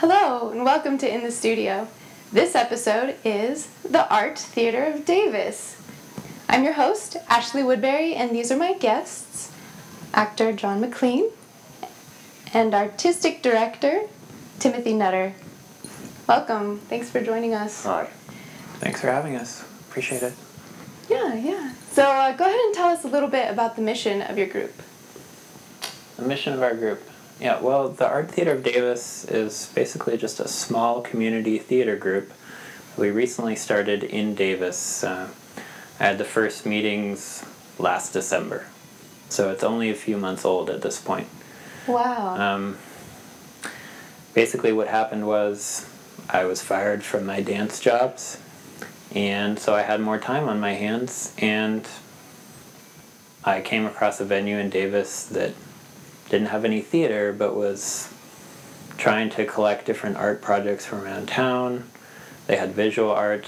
Hello, and welcome to In the Studio. This episode is The Art Theater of Davis. I'm your host, Ashley Woodbury, and these are my guests, actor John McLean and artistic director Timothy Nutter. Welcome. Thanks for joining us. Hi. Thanks for having us. Appreciate it. Yeah. So go ahead and tell us a little bit about the mission of your group. The mission of our group. Yeah, well, the Art Theater of Davis is basically just a small community theater group. We recently started in Davis. I had the first meetings last December. So it's only a few months old at this point. Wow. Basically what happened was I was fired from my dance jobs, and so I had more time on my hands, and I came across a venue in Davis that didn't have any theater, but was trying to collect different art projects from around town. They had visual art,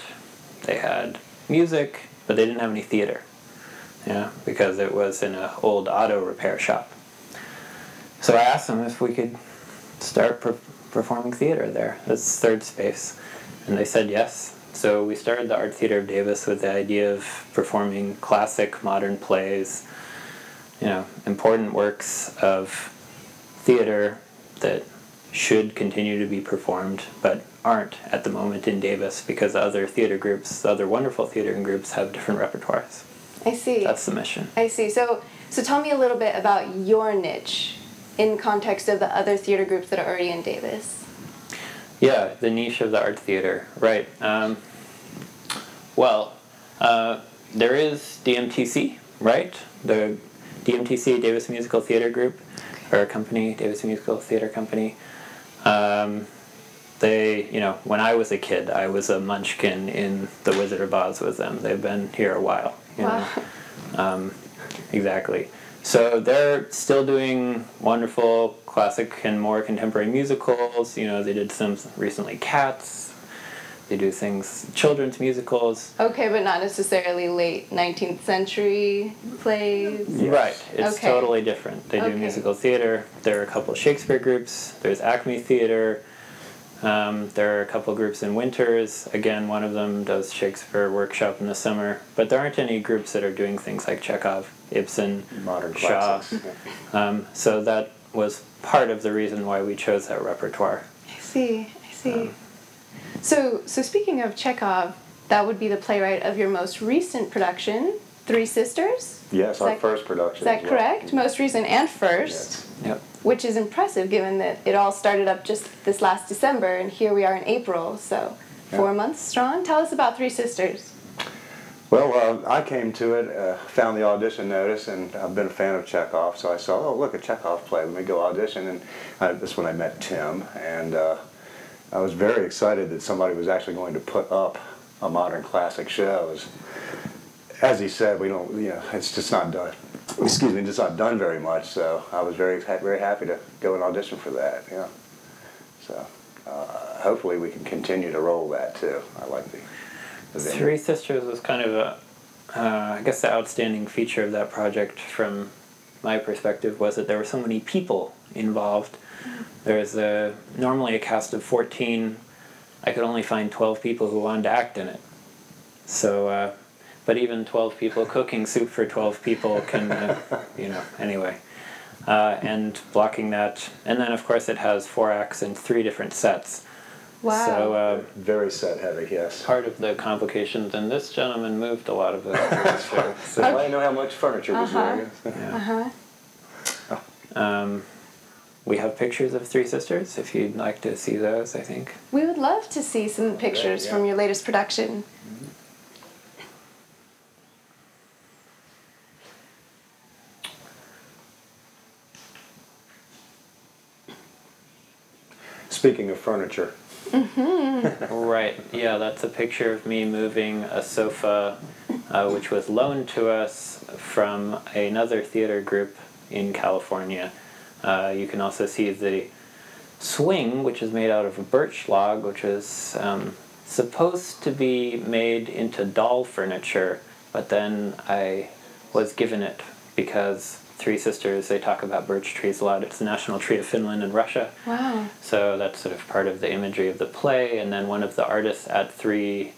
they had music, but they didn't have any theater. Yeah, because it was in an old auto repair shop. So I asked them if we could start performing theater there. That's third space. And they said yes. So we started the Art Theater of Davis with the idea of performing classic modern plays, important works of theater that should continue to be performed but aren't at the moment in Davis because other theater groups, other wonderful theater groups have different repertoires. I see. That's the mission. I see. So tell me a little bit about your niche in context of the other theater groups that are already in Davis. Yeah, the niche of the art theater, right. There is DMTC, right? The DMTC, Davis Musical Theater Group, or a company, Davis Musical Theater Company. When I was a kid, I was a munchkin in The Wizard of Oz with them. They've been here a while. Wow. Exactly. So they're still doing wonderful classic and more contemporary musicals. They did some recently Cats. They do things, children's musicals. Okay, but not necessarily late 19th century plays? Yes. Right. It's okay. Totally different. They do musical theater. There are a couple of Shakespeare groups. There's Acme Theater. There are a couple of groups in Winters. Again, one of them does Shakespeare workshop in the summer. But there aren't any groups that are doing things like Chekhov, Ibsen, Modern Shaw. classics. So that was part of the reason why we chose that repertoire. I see. So speaking of Chekhov, that would be the playwright of your most recent production, Three Sisters? Yes, our first production. Is that correct? Most recent and first? Yes. Yep. Which is impressive given that it all started up just this last December, and here we are in April, so 4 months strong. Tell us about Three Sisters. Well, I came to it, found the audition notice, and I've been a fan of Chekhov, so I saw, look, a Chekhov play, let me go audition, and that's when I met Tim, and I was very excited that somebody was actually going to put up a modern classic show. As he said, we don't, it's just not done. Excuse me, just not done very much. So I was very happy to go and audition for that. Yeah. So hopefully we can continue to roll that too. I like the venue. Three Sisters was kind of the outstanding feature of that project from my perspective was that there were so many people involved. There's normally a cast of 14. I could only find 12 people who wanted to act in it. So, but even 12 people cooking soup for 12 people can, anyway. And blocking that. And then, of course, it has 4 acts and 3 different sets. Wow. So, very set heavy, yes. Part of the complications, and this gentleman moved a lot of it. So I know how much furniture was there. We have pictures of Three Sisters, if you'd like to see those, I think. We would love to see some pictures from your latest production. Mm-hmm. Speaking of furniture. Right, yeah, that's a picture of me moving a sofa, which was loaned to us from another theater group in California. You can also see the swing, which is made out of a birch log, which is supposed to be made into doll furniture, but then I was given it because Three Sisters, they talk about birch trees a lot. It's the national tree of Finland and Russia. Wow. So that's sort of part of the imagery of the play. And then one of the artists at third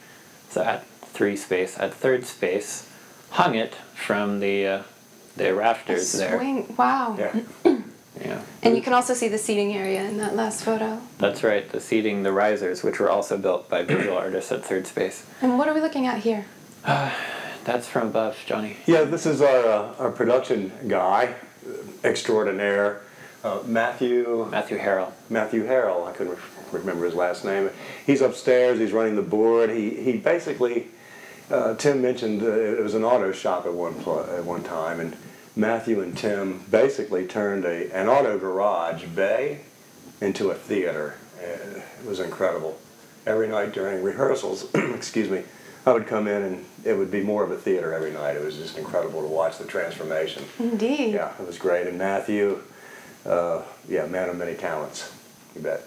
space, hung it from the rafters there. Wow. Yeah. Yeah. And you can also see the seating area in that last photo. That's right, the seating, the risers, which were also built by visual artists at third space. And what are we looking at here? That's from above, Johnny. Yeah, this is our production guy extraordinaire, Matthew Harrell. Matthew Harrell. I couldn't remember his last name. He's upstairs. He's running the board. He basically, Tim mentioned it was an auto shop at one time, and Matthew and Tim basically turned an auto garage bay into a theater. It was incredible. Every night during rehearsals, excuse me, I would come in and it would be more of a theater every night. It was just incredible to watch the transformation. Indeed. Yeah, it was great. And Matthew, man of many talents. You bet.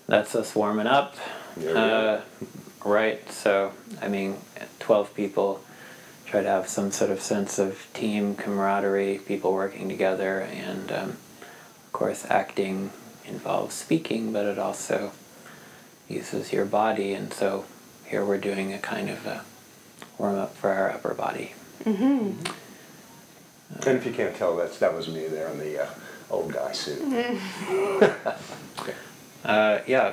That's us warming up. There we go. Right, so, 12 people. Try to have some sort of sense of team camaraderie, people working together, and of course acting involves speaking, but it also uses your body, and so here we're doing a kind of a warm-up for our upper body. Mm-hmm. And if you can't tell, that was me there in the old guy suit.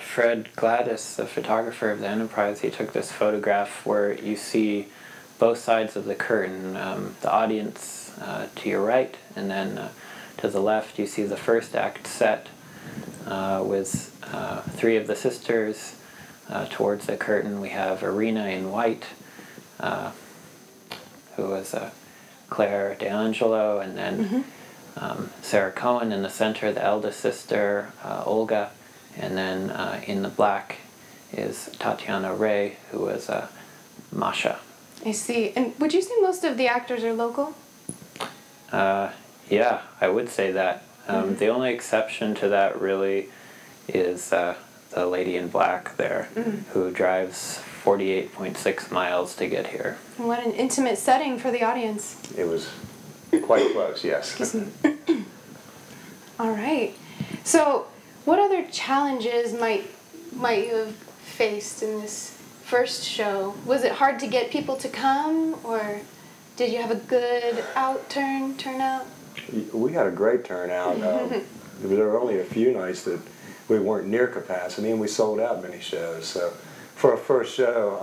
Fred Gladdis, the photographer of the Enterprise, he took this photograph where you see both sides of the curtain, the audience to your right, and then to the left you see the first act set with three of the sisters. Towards the curtain we have Irina in white, who was Claire D'Angelo, and then Sarah Cohen in the center, the eldest sister, Olga, and then in the black is Tatiana Ray, who was Masha. I see. And would you say most of the actors are local? Yeah, I would say that. The only exception to that really is the lady in black there, who drives 48.6 miles to get here. And what an intimate setting for the audience. It was quite close, yes. Excuse me. All right. So, what other challenges might you have faced in this first show? Was it hard to get people to come, or did you have a good turnout? We had a great turnout. There were only a few nights that we weren't near capacity, and we sold out many shows. So for a first show,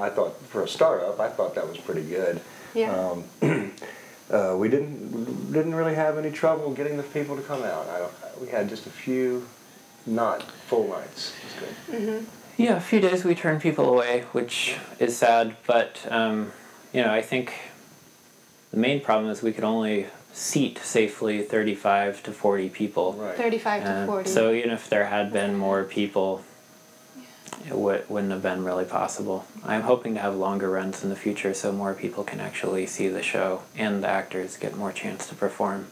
for a startup, I thought that was pretty good. Yeah. We didn't really have any trouble getting the people to come out. We had just a few not full nights. It was good. Mm-hmm. Yeah, a few days we turned people away, which is sad, but I think the main problem is we could only seat safely 35 to 40 people. Right. 35 to 40. So even if there had been more people, it wouldn't have been really possible. I'm hoping to have longer runs in the future so more people can actually see the show and the actors get more chance to perform.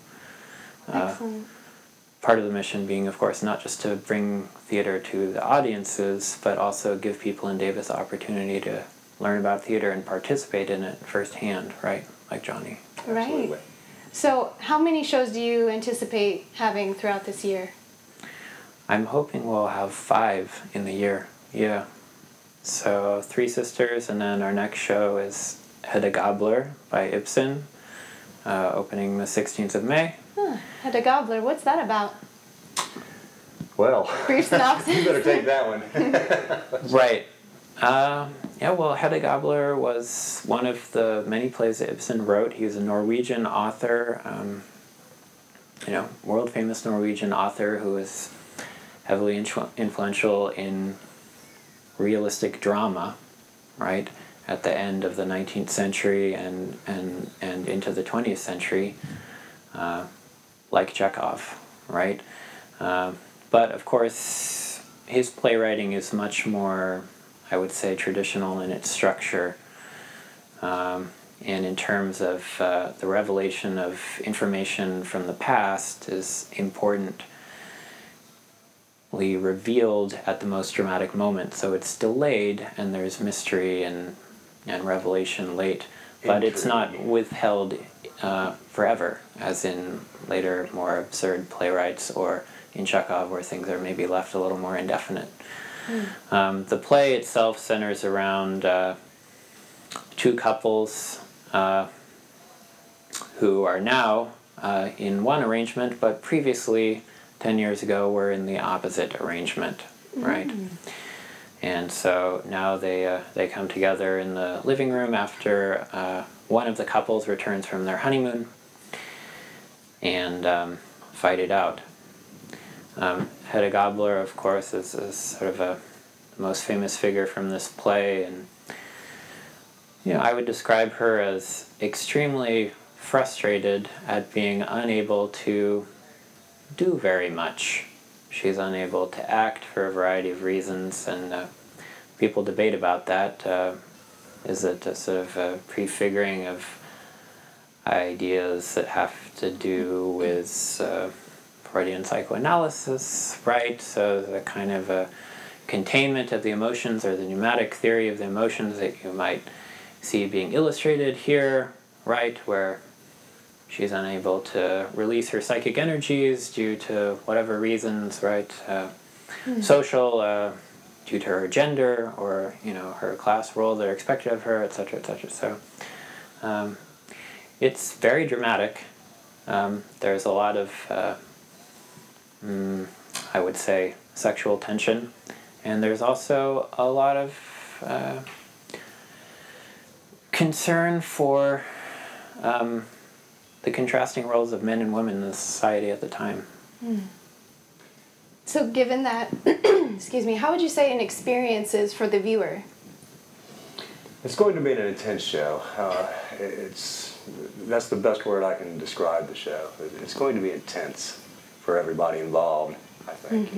Excellent. Part of the mission being, of course, not just to bring theater to the audiences, but also give people in Davis the opportunity to learn about theater and participate in it firsthand, right? Like Johnny. Right. Absolutely. So, how many shows do you anticipate having throughout this year? I'm hoping we'll have 5 in the year. Yeah. So, Three Sisters, and then our next show is Hedda Gabler by Ibsen, opening the 16th of May. Hedda Gabler, what's that about? Well, Brief synopsis. you better take that one. Right. Hedda Gabler was one of the many plays that Ibsen wrote. He was a Norwegian author, world-famous Norwegian author who was heavily influential in realistic drama, right, at the end of the 19th century and into the 20th century, like Chekhov, right? But, of course, his playwriting is much more, I would say, traditional in its structure, and in terms of the revelation of information from the past is importantly revealed at the most dramatic moment. So it's delayed, and there's mystery and revelation late, but it's not withheld forever, as in later more absurd playwrights, or in Chekhov where things are maybe left a little more indefinite. The play itself centers around two couples who are now in one arrangement, but previously, 10 years ago, were in the opposite arrangement, right? And so now they come together in the living room after one of the couples returns from their honeymoon and fight it out. Hedda Gabler, of course, is sort of the most famous figure from this play, and I would describe her as extremely frustrated at being unable to do very much. She's unable to act for a variety of reasons, and people debate about that. Is it a sort of a prefiguring of ideas that have to do with Freudian psychoanalysis, right? So the kind of a containment of the emotions, or the pneumatic theory of the emotions that you might see being illustrated here, right, where she's unable to release her psychic energies due to whatever reasons, right, social, due to her gender, or her class role that are expected of her, etc., etc. So it's very dramatic. There's a lot of I would say sexual tension, and there's also a lot of concern for the contrasting roles of men and women in the society at the time. So given that, excuse me, how would you say an experience is for the viewer? It's going to be an intense show. That's the best word I can describe the show. It's going to be intense for everybody involved, I think,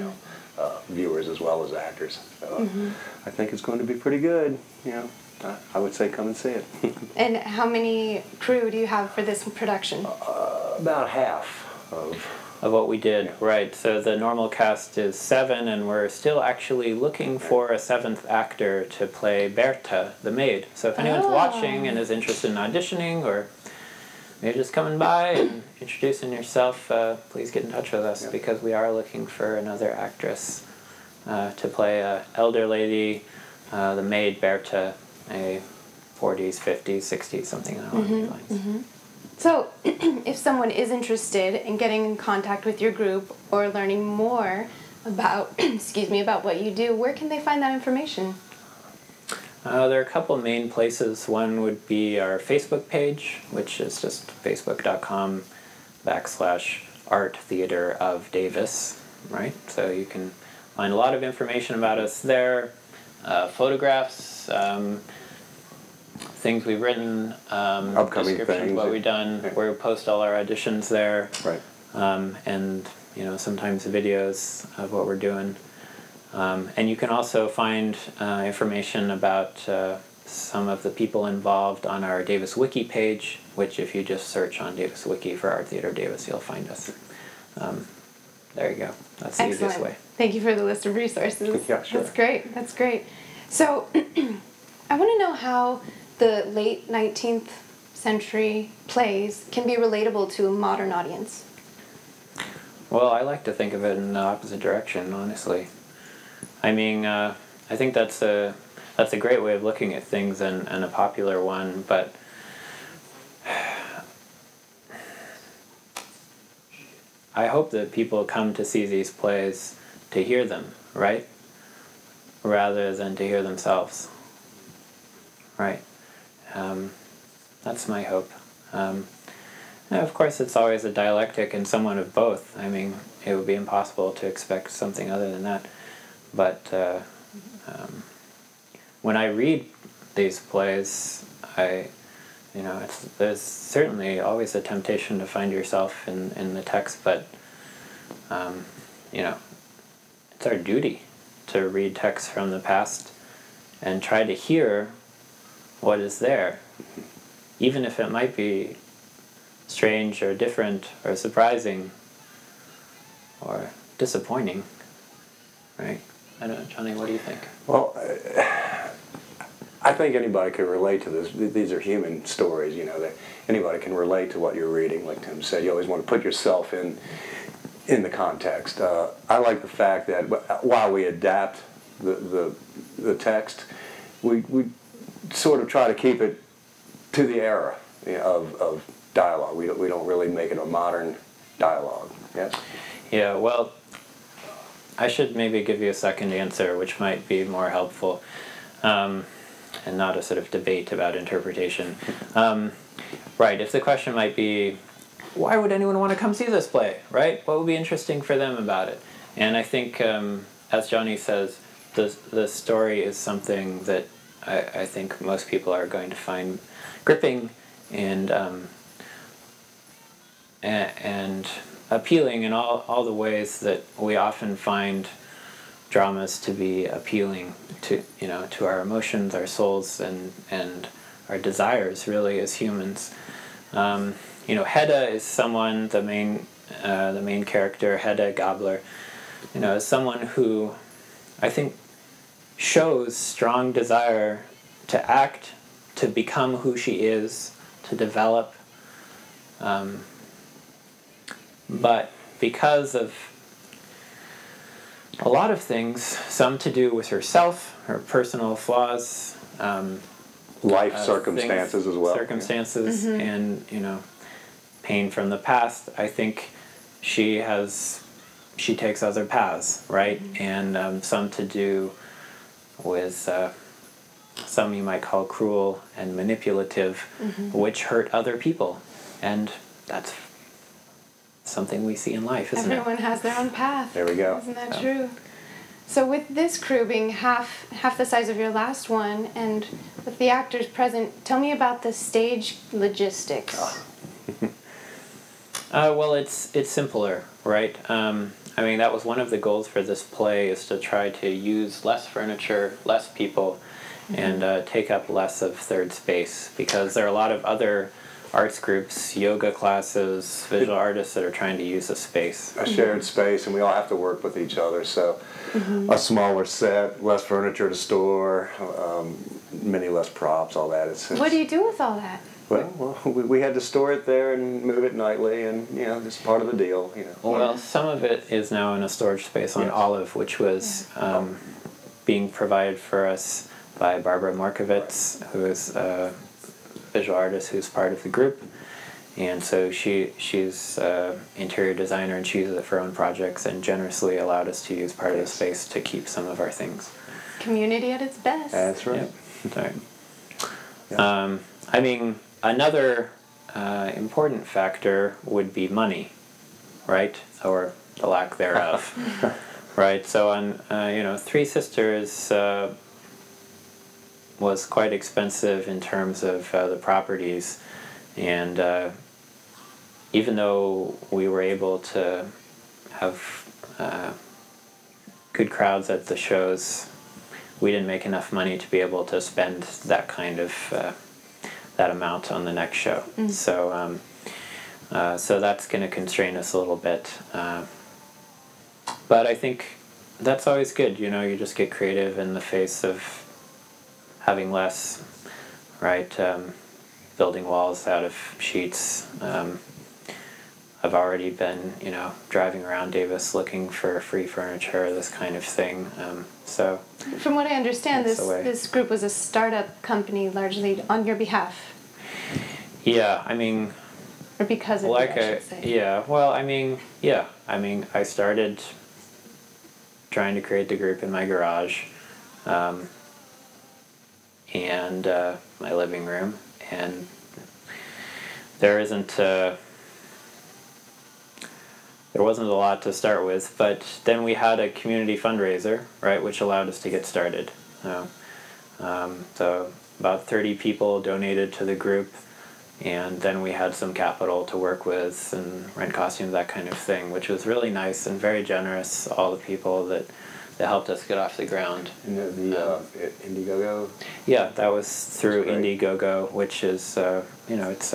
viewers as well as actors. So I think it's going to be pretty good, I would say come and see it. And how many crew do you have for this production? About half of what we did, right. So the normal cast is 7, and we're still actually looking for a 7th actor to play Berta, the maid. So if anyone's watching and is interested in auditioning, or maybe just coming by and introducing yourself, please get in touch with us, because we are looking for another actress to play a elder lady, the maid Berta, a 40s, 50s, 60s, something along those lines. So, if someone is interested in getting in contact with your group or learning more about, about what you do, where can they find that information? There are a couple main places. One would be our Facebook page, which is just facebook.com/Art Theater of Davis, right? So you can find a lot of information about us there, photographs, things we've written, upcoming descriptions things, of what we've done. Yeah. We post all our auditions there, right? And sometimes videos of what we're doing. And you can also find information about some of the people involved on our Davis Wiki page, which if you just search on Davis Wiki for Art Theater Davis, you'll find us. There you go. That's the easiest way. Thank you for the list of resources. Yeah, sure. That's great. That's great. So, I want to know how the late 19th century plays can be relatable to a modern audience. Well, I like to think of it in the opposite direction, honestly. I mean, I think that's a great way of looking at things, and a popular one, but I hope that people come to see these plays to hear them, right? Rather than to hear themselves. Right. That's my hope. And of course, it's always a dialectic and somewhat of both. I mean, it would be impossible to expect something other than that. But when I read these plays, there's certainly always a temptation to find yourself in the text, but it's our duty to read texts from the past and try to hear what is there, even if it might be strange or different or surprising or disappointing, right? I don't know, Johnny, what do you think? Well, I think anybody can relate to this. These are human stories, you know. That anybody can relate to what you're reading. Like Tim said, you always want to put yourself in the context. I like the fact that while we adapt the text, we sort of try to keep it to the era, you know, of dialogue. We don't really make it a modern dialogue. Yes. Yeah. Well, I should maybe give you a second answer, which might be more helpful, and not a sort of debate about interpretation. Right. If the question might be, why would anyone want to come see this play? Right. What would be interesting for them about it? And I think, as Johnny says, the story is something that I think most people are going to find gripping and appealing in all the ways that we often find dramas to be appealing to, you know, to our emotions, our souls, and our desires, really, as humans. You know, Hedda is someone, the main character, Hedda Gabler, you know, is someone who I think shows strong desire to act, to become who she is, to develop. But because of a lot of things, some to do with herself, her personal flaws, life circumstances as well. Circumstances, and, you know, pain from the past, I think she takes other paths, right? And some to do with some you might call cruel and manipulative, which hurt other people. And that's something we see in life, isn't Everyone has their own path. There we go. Isn't that true? So with this crew being half the size of your last one, and with the actors present, tell me about the stage logistics. Well, it's simpler, right? I mean, that was one of the goals for this play, is to try to use less furniture, less people, and take up less of third space, because there are a lot of other arts groups, yoga classes, visual artists that are trying to use a space. A shared space, and we all have to work with each other, so a smaller set, less furniture to store, many less props, all that. What do you do with all that? Well, we had to store it there and move it nightly, and, you know, it's part of the deal, you know. Well, some of it is now in a storage space on Olive, which was being provided for us by Barbara Markovitz, who is a visual artist who's part of the group. And so she's interior designer, and she uses it for her own projects, and generously allowed us to use part of the space to keep some of our things. Community at its best. That's right. Yep. Right. Yeah. I mean, another important factor would be money, right? Or the lack thereof. Right? So on, you know, Three Sisters was quite expensive in terms of the properties, and even though we were able to have good crowds at the shows, we didn't make enough money to be able to spend that kind of that amount on the next show. So so that's going to constrain us a little bit, but I think that's always good. You know, you just get creative in the face of having less, right? Building walls out of sheets. I've already been, you know, driving around Davis looking for free furniture, this kind of thing. So, from what I understand, this group was a startup company largely on your behalf. Yeah, I mean, or because of you, I should say. Yeah, well, I mean, yeah, I mean, I started trying to create the group in my garage, and my living room, and there wasn't a lot to start with, but then we had a community fundraiser, right, which allowed us to get started. So about 30 people donated to the group, and then we had some capital to work with and rent costumes, that kind of thing, which was really nice and very generous, all the people that helped us get off the ground. And the Indiegogo? Yeah, that was through Indiegogo, which is, you know, it's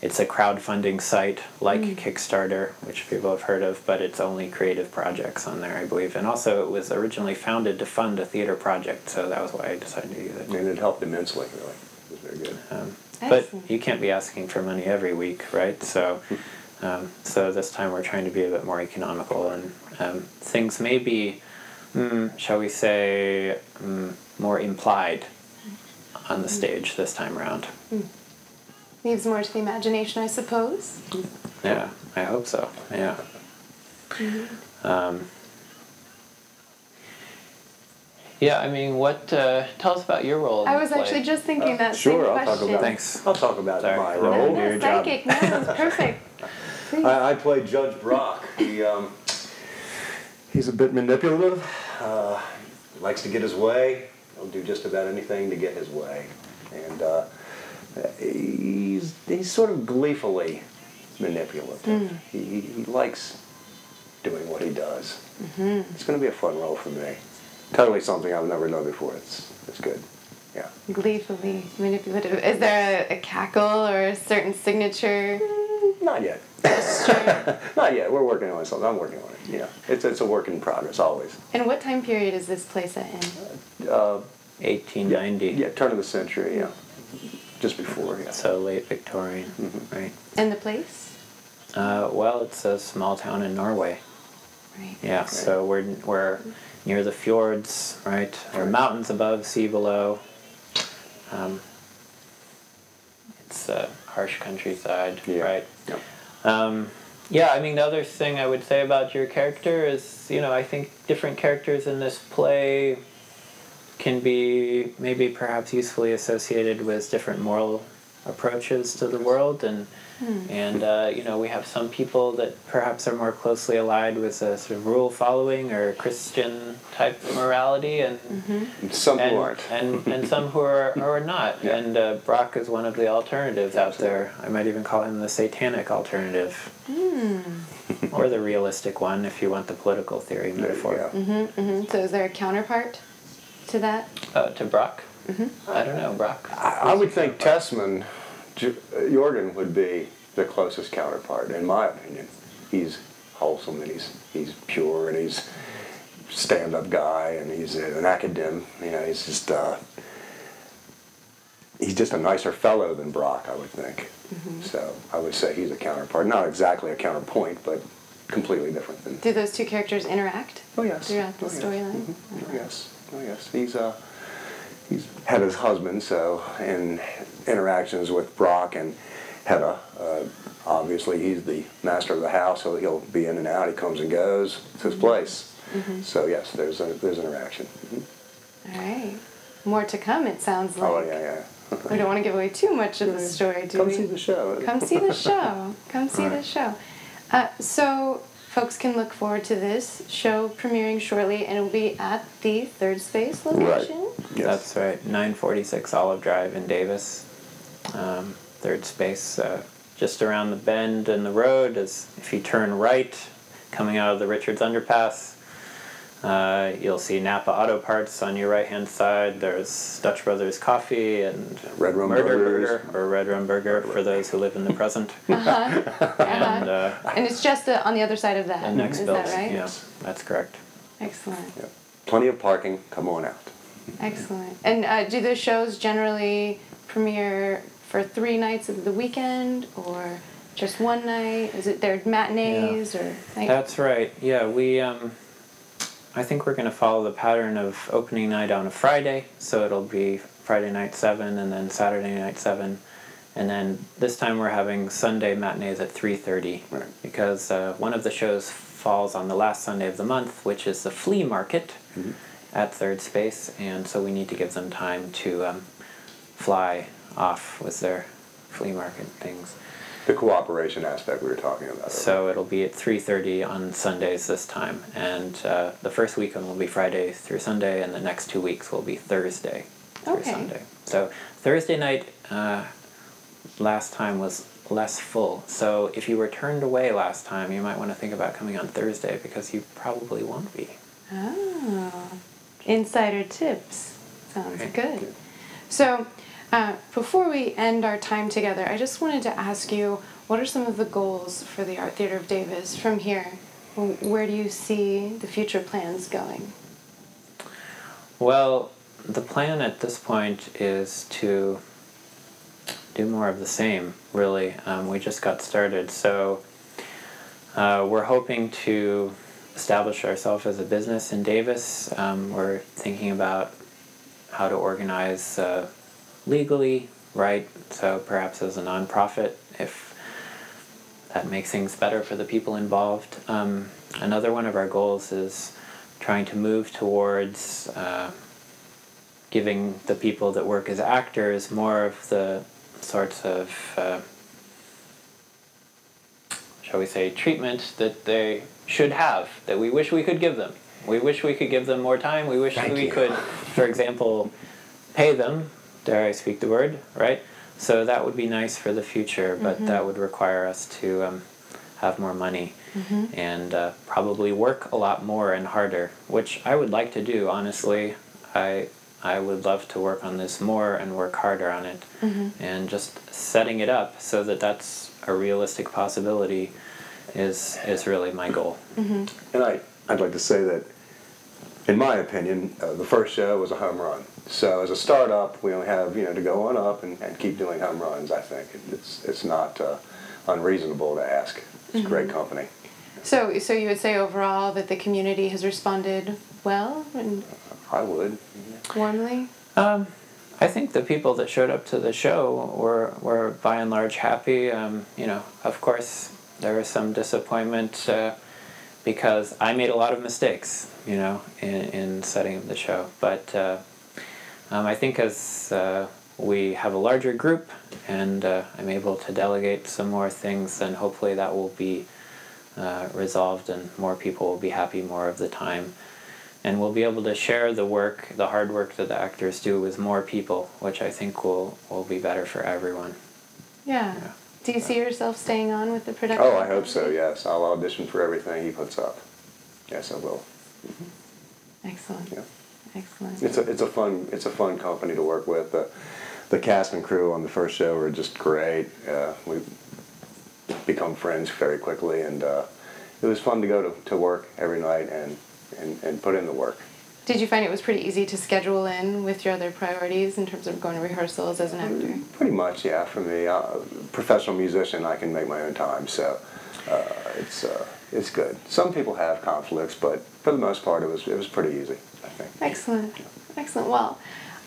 it's a crowdfunding site like Kickstarter, which people have heard of, but it's only creative projects on there, I believe. And also, it was originally founded to fund a theater project, so that was why I decided to use it. And it helped immensely, really. It was very good. But you can't be asking for money every week, right? So, so this time we're trying to be a bit more economical, and things may be, shall we say, more implied on the stage this time around. Leaves more to the imagination, I suppose. Yeah, I hope so. Yeah. Yeah, I mean, what? Tell us about your role. I was actually just thinking that sure, same I'll question. talk about. Thanks. I'll talk about Sorry. my No, role. your psychic. No, it's perfect. Please. I played Judge Brock. He's a bit manipulative. Likes to get his way. He'll do just about anything to get his way, and he's sort of gleefully manipulative. He likes doing what he does. It's going to be a fun role for me. Totally something I've never done before. It's good. Yeah. Gleefully manipulative. Is there a cackle or a certain signature? Not yet. Gesture? Not yet. We're working on something. I'm working on it. Yeah. It's a work in progress always. And what time period is this play set in? 1890. Yeah, turn of the century. Yeah. Just before. Yeah. So late Victorian, right? And the place? Well, it's a small town in Norway. Right. Yeah, Okay. so we're near the fjords, right? There are mountains above, sea below. It's a harsh countryside, Yeah. right? Yep. Yeah, I mean, the other thing I would say about your character is, I think different characters in this play can be maybe perhaps usefully associated with different moral approaches to the world, and we have some people that perhaps are more closely allied with a sort of rule following or Christian type morality, and Some who aren't. and some who are not. Yeah. And Brock is one of the alternatives out there. I might even call him the satanic alternative, or the realistic one if you want the political theory metaphor. Yeah. So is there a counterpart to that? To Brock. I don't know, Brock. I would think Tessman, Jorgen would be the closest counterpart, in my opinion. He's wholesome and he's pure and he's a stand-up guy and he's an academic. He's just a nicer fellow than Brock, I would think. So I would say he's a counterpart. Not exactly a counterpoint, but completely different than. Do those two characters interact Yes. throughout the storyline? Oh yes. He's had his husband, so in interactions with Brock and Hedda, obviously he's the master of the house, so he'll be in and out. He comes and goes. It's his place. So yes, there's interaction. All right. More to come, it sounds like. Oh yeah. We don't want to give away too much of the story, do Come we? see the show. Come see the show. Come see the show. So folks can look forward to this show premiering shortly, and it will be at the Third Space location. Right. Yes. That's right, 946 Olive Drive in Davis. Third Space, just around the bend in the road. If you turn right, coming out of the Richards Underpass, you'll see Napa Auto Parts on your right-hand side. There's Dutch Brothers Coffee and Red Rum Murder Burgers. Burger, or Red Rum Burger for those who live in the present. And it's just on the other side of that. The next Is building. that right? Yeah, that's correct. Excellent. Yeah. Plenty of parking. Come on out. Excellent. And do the shows generally premiere for 3 nights of the weekend, or just one night? Is it their matinees or? That's right. Yeah, we. I think we're going to follow the pattern of opening night on a Friday, so it'll be Friday night 7 and then Saturday night 7, and then this time we're having Sunday matinees at 3:30, Right. because one of the shows falls on the last Sunday of the month, which is the flea market at Third Space, and so we need to give them time to fly off with their flea market things. The cooperation aspect we were talking about. So it'll be at 3:30 on Sundays this time, and the first weekend will be Friday through Sunday, and the next 2 weeks will be Thursday through Sunday. So Thursday night last time was less full. So if you were turned away last time, you might want to think about coming on Thursday, because you probably won't be. Oh, insider tips. Sounds Okay. good. So, Before we end our time together, I just wanted to ask you, what are some of the goals for the Art Theater of Davis from here? Where do you see the future plans going? Well, the plan at this point is to do more of the same, really. We just got started, so we're hoping to establish ourselves as a business in Davis. We're thinking about how to organize legally, right? So perhaps as a nonprofit, if that makes things better for the people involved. Another one of our goals is trying to move towards giving the people that work as actors more of the sorts of, shall we say, treatment that they should have, that we wish we could give them. We wish we could give them more time. We wish we could, for example, pay them, dare I speak the word, right? So that would be nice for the future, but that would require us to have more money and probably work a lot more and harder, which I would like to do, honestly. I would love to work on this more and work harder on it. And just setting it up so that that's a realistic possibility is really my goal. And I'd like to say that, in my opinion, the first show was a home run. So as a startup, we only have to go on up and keep doing home runs. I think it's not unreasonable to ask. It's a great company. So you would say overall that the community has responded well and I would. warmly? I think the people that showed up to the show were by and large happy. Of course, there was some disappointment because I made a lot of mistakes, in setting up the show. But I think as we have a larger group and I'm able to delegate some more things, then hopefully that will be resolved and more people will be happy more of the time. And we'll be able to share the work, the hard work that the actors do with more people, which I think will be better for everyone. Yeah. Do you see yourself staying on with the production? Oh, I hope so, yes. I'll audition for everything he puts up. Yes, I will. Excellent. Yeah. Excellent. It's a fun company to work with. The cast and crew on the first show were just great. We've become friends very quickly, and it was fun to go to work every night and put in the work. Did you find it was pretty easy to schedule in with your other priorities in terms of going to rehearsals as an actor? Pretty much, yeah. For me, professional musician, I can make my own time, so it's good. Some people have conflicts, but for the most part, it was pretty easy, I think. Excellent. Excellent. Well,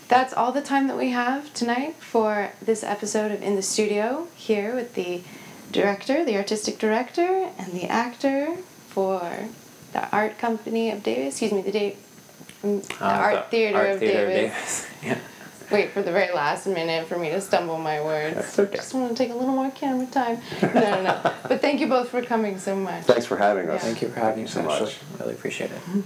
that's all the time that we have tonight for this episode of In the Studio, here with the director, the artistic director, and the actor for the Art Company of Davis. Excuse me, the Art Theater of Davis. Yeah. Wait for the very last minute for me to stumble my words. That's okay. Just want to take a little more camera time. No. But thank you both for coming so much. Thanks for having us. Thank you for having us, so much. Ashley. Really appreciate it.